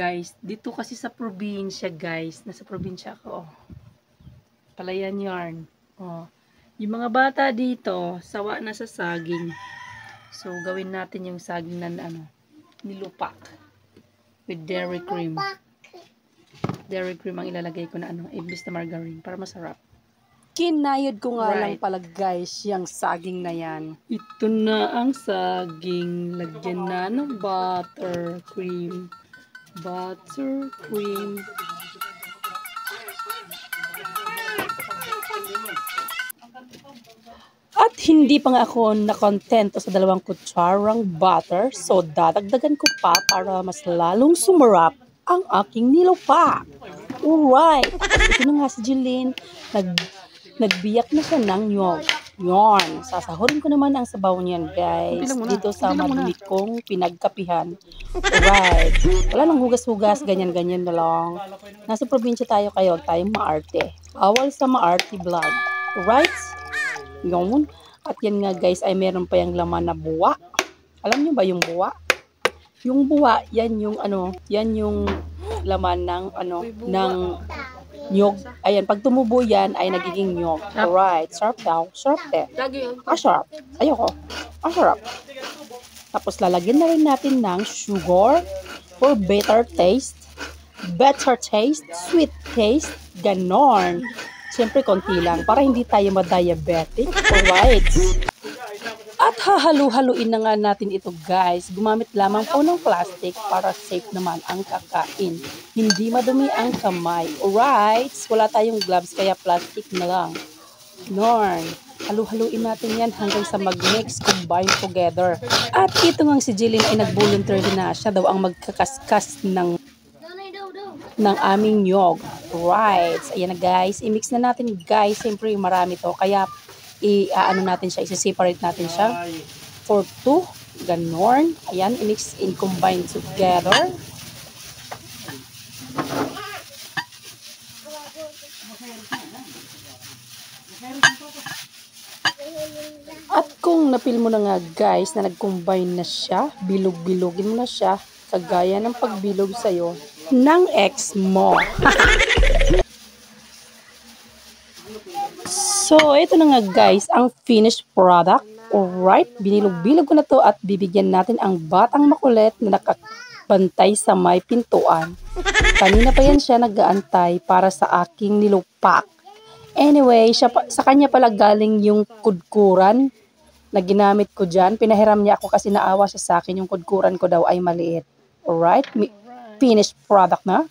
guys, dito kasi sa probinsya guys, nasa probinsya ako, oh. Palayan yarn. Oh. Yung mga bata dito, sawa na sa saging. So, gawin natin yung saging na nilupak. With dairy cream. Dairy cream ang ilalagay ko na imbis na margarine para masarap. Kinayod ko nga lang pala guys, yung saging na yan. Ito na ang saging. Lagyan na ng butter cream. Butter cream. At hindi pa nga ako nakontento sa 2 kutsarang butter, so dadagdagan ko pa para mas lalong sumarap ang aking nilupak. Alright, ito na nga si Jeline, nagbiyak na siya ng nyog. Yon, sasahurin ko naman ang sabaw niyan guys, dito sa mabili kong pinagkapihan. Alright, wala nang hugas-hugas, ganyan-ganyan na lang. Nasa probinsya tayo, kaya huwag tayong maarte. Bawal sa maarte vlog. Alright? Yun. At yan nga guys, ay meron pa yung laman na buwa. Alam niyo ba yung buwa? Yung buwa, yan yung yan yung laman ng ng nyog. Ayan, pag tumubo yan ay nagiging nyog. Alright, sarap daw. Sarap de. Sarap. Ayoko. Sarap. Tapos lalagyan na rin natin ng sugar for better taste. Better taste, sweet taste, ganon. Siyempre, konti lang para hindi tayo ma-diabetic. Alright. At hahalu-haluin na nga natin ito guys. Gumamit lamang po ng plastic para safe naman ang kakain. Hindi madumi ang kamay. Alright. Wala tayong gloves kaya plastic na lang. Norn. Halu-haluin natin yan hanggang sa mag-mix, combine together. At ito nga si Jeline ay nag-volunteer na siya daw ang magkakaskas ng aming nyog. Right. Ayan na guys. I-mix na natin guys. Siyempre marami to. Kaya natin siya. I-separate natin siya. For 2. Ganon. Ayan. I-mix and combine together. At kung napil mo na nga guys na nag-combine na siya, bilog-bilogin mo na siya kagaya ng pagbilog sa'yo ng ex mo. So, ito na nga guys, ang finished product. Alright, binilog-bilog ko na to at bibigyan natin ang batang makulit na nakabantay sa may pintuan. Kanina pa yan siya nag-aantay para sa aking nilupak. Anyway, sa kanya pala galing yung kudkuran na ginamit ko dyan. Pinahiram niya ako kasi naawa siya sa akin. Yung kudkuran ko daw ay maliit. Alright, finished product na.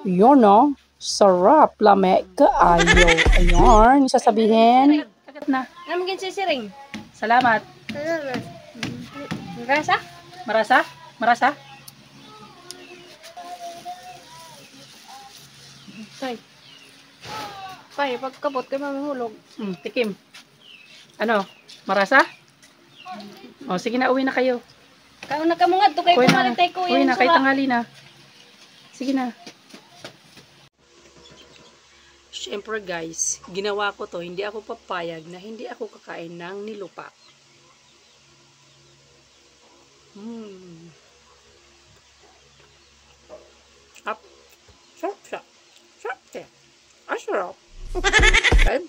Yun no, sarap, lame, kaayo. Ayan, sasabihin. Na. Namagin sisiring. Salamat. Marasa? Marasa? Marasa? Say. Say, pagkabot kayo mamihulog. Tikim. Ano? Marasa? O, sige na, uwi na kayo. Kaon na kamungad to kay kumalitay ko uwi na, kay tanghali na. Sige na. Siyempre guys, ginawa ko to, hindi ako papayag na hindi ako kakain ng nilupak. Sarap. Sarap siya. Sarap siya. Sarap. Okay.